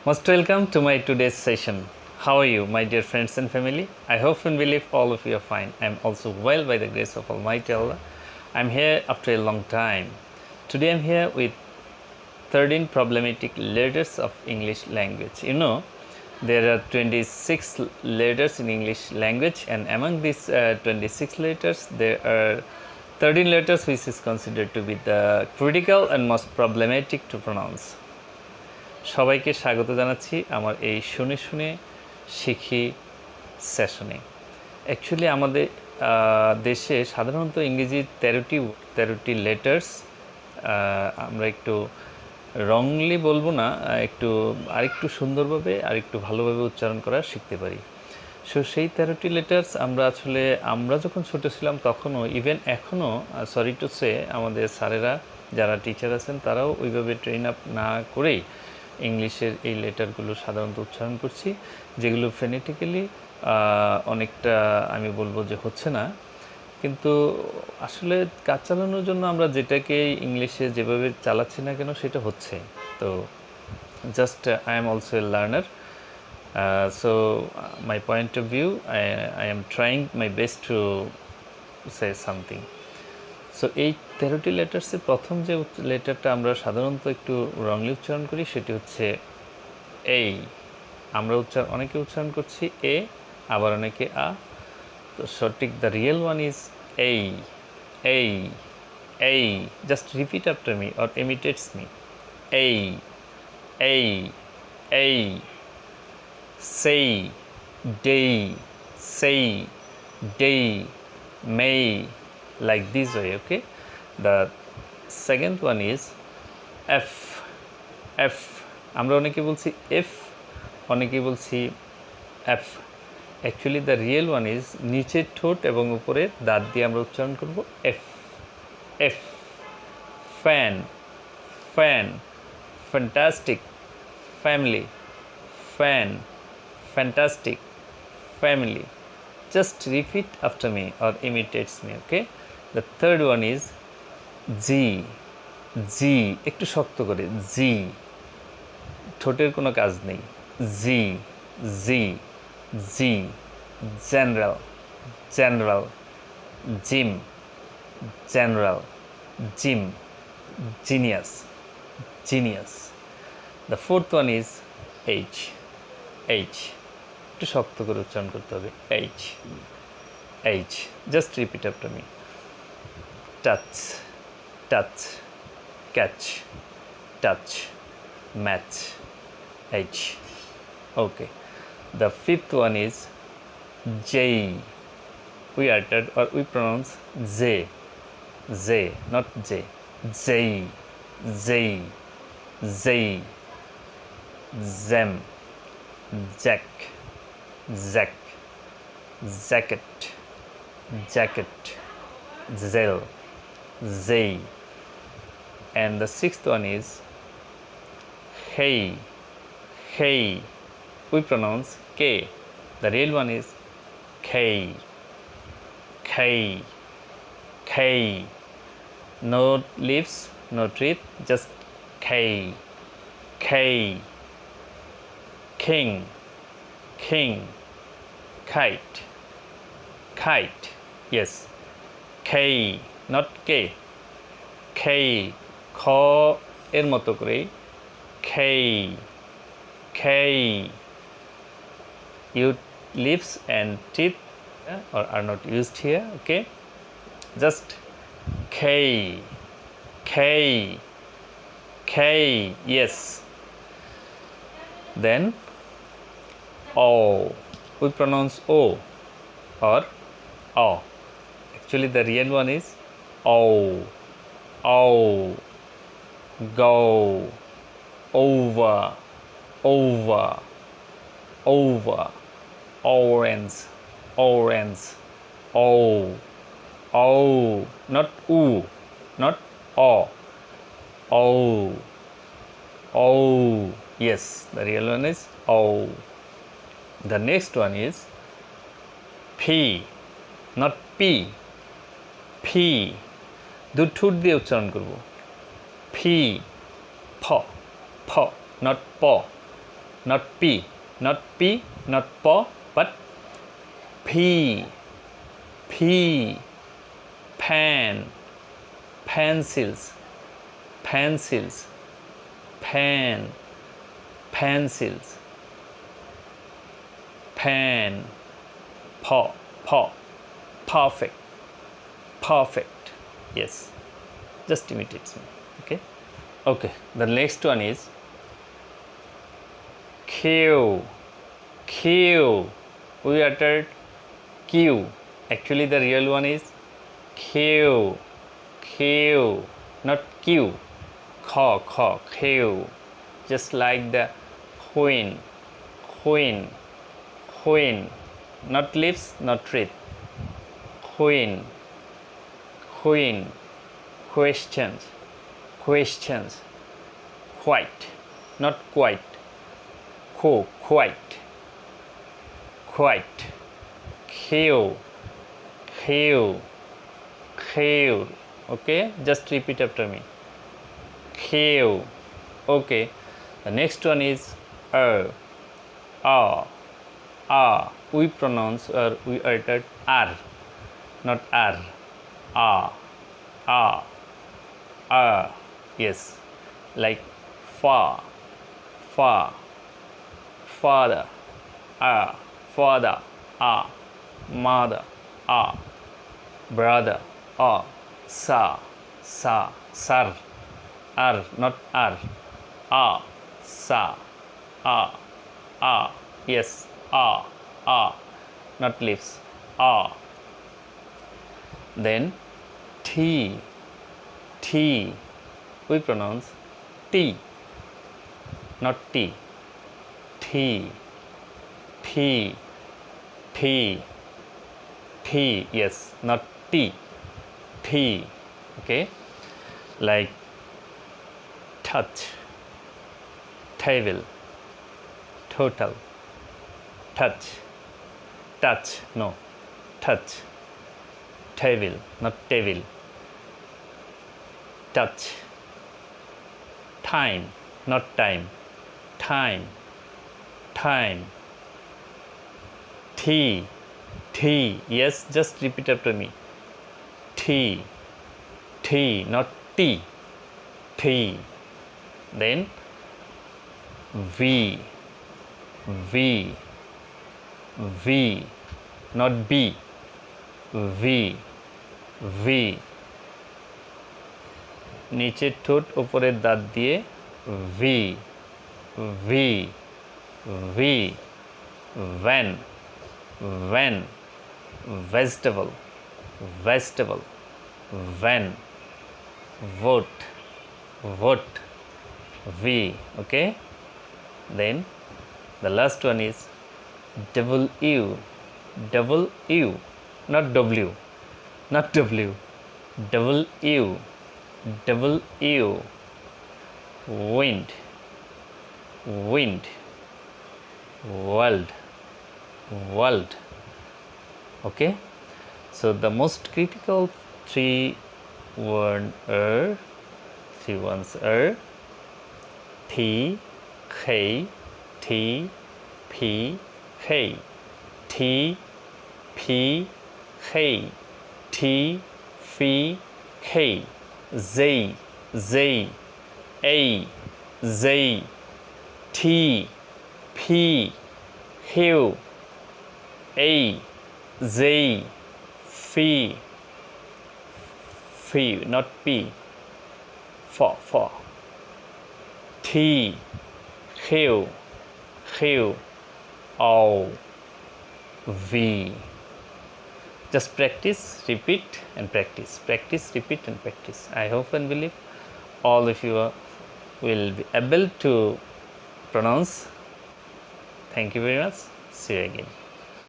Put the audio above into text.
Most welcome to my today's session. How are you, my dear friends and family? I hope and believe all of you are fine. I am also well by the grace of Almighty Allah. I am here after a long time. Today I am here with 13 problematic letters of English language. You know, there are 26 letters in English language, and among these 26 letters, there are 13 letters which is considered to be the critical and most problematic to pronounce. সবাইকে স্বাগত জানাচ্ছি আমার এই শুনে শুনে শিখি সেশনে। Actually আমাদের দেশে সাধারণত ইংরেজি 13টি লেটার্স আমরা একটু রংলি বলবো না, আরেকটু সুন্দরভাবে আরেকটু ভালোভাবে উচ্চারণ করা শিখতে পারি। সো সেই 13টি লেটার্স আমরা যখন ছোটো ছিলাম তখনও, ইভেন এখনও সরি টু সে, আমাদের স্যারেরা যারা টিচার আছেন তারাও ওইভাবে ট্রেন আপ না করেই ইংলিশের এই লেটারগুলো সাধারণত উচ্চারণ করছি, যেগুলো ফোনেটিক্যালি অনেকটা আমি বলবো যে হচ্ছে না, কিন্তু আসলে কাজ চালানোর জন্য আমরা যেটাকে ইংলিশে যেভাবে চালাচ্ছি না কেন সেটা হচ্ছে। তো just I am also a learner, so my point of view, I am trying my best to say something. So এই 13টি লেটার্সের প্রথম যে লেটারটা আমরা সাধারণত একটু রংলি উচ্চারণ করি সেটি হচ্ছে এই। আমরা অনেকে উচ্চারণ করছি এ, আবার অনেকে আ। তো সঠিক দ্য রিয়েল ওয়ান ইজ এই, এই, এই। Just repeat after me or imitates me. এই, এই, এই। সেই, ডেই, সেই, ডেই, মেই, like this way. Okay, the second one is f, f. আমরা অনেকে বলছি f, অনেকে বলছি f. Actually the real one is নিচের ঠোঁট এবং উপরের দাঁত দিয়ে আমরা উচ্চারণ করব f, f. fan, fan, fantastic, family, fan, fantastic, family. Just repeat after me or imitates me. Okay, the third one is G, G. একটু শক্ত করে G, ঠোঁটের কোনো কাজ নেই। G, G, G. General, general, gym, general, gym. Genius, genius. The fourth one is H, H. একটু শক্ত করে উচ্চারণ করতে হবে H, H. Just repeat after me. Touch, touch, catch, touch, match, H. Okay. The fifth one is J. We uttered or we pronounce Z, Z, not J. J, Z, Z. Zem, Jack, Zack, jacket, jacket, zel, zay. And the sixth one is hey, hey. We pronounce K. The real one is K, K, K. No leaves, no teeth, just K, K. King, king. Kite, kite. Yes, K, not K. K, খ এর মতো করে K, K. Lips and teeth are not used here. Okay, just K, K, K. Yes. Then O. We pronounce O or O. Actually the real one is O, O. Go, over, over, over. Orange, orange, O, O. Not U, not O, O, O. Yes, the real one is O. The next one is P, not P, P. দু ঠোঁট দিয়ে উচ্চারণ করব। P, P, P, not P. not P, not P, not po, but P, P, pen, pencils, pencils, pen, pencils, pen, paw, paw, perfect, perfect. Yes, just imitates me. Okay, okay. The next one is Q, Q. We uttered Q. Actually, the real one is Q, Q, not Q. Kho, kho, Q. Just like the queen, queen, queen. Not lips, not teeth. Queen, queen. Questions, questions. Quite, not quite. Quite, quite. Q, Q, Q. Okay, just repeat after me. Q. Okay, the next one is R. We pronounce or we uttered R, not R. Yes, like fa, fa, father, father, mother, brother, sa, sir, not r, sa, yes, not lips, Then T, we pronounce T, not T, T, yes, not T, okay, like touch, table, total, touch, no, touch, table, not table, touch, time, not time, time, T, yes, just repeat after me, T, not T, then V, not B, V, নিচের ঠোঁট উপরের দাঁত দিয়ে V, van, vegetable, van, vote, V, okay. Then the last one is W, not W, W, wind, world, okay. So the most critical three ones are T, K, T, P, K, T, P, K, T, F, K, Z, A, Z, T, P, Q, A, Z, F, not P, for, T, Q, O, V. Just practice, repeat and practice, repeat and practice. I hope and believe all of you will be able to pronounce. Thank you very much. See you again.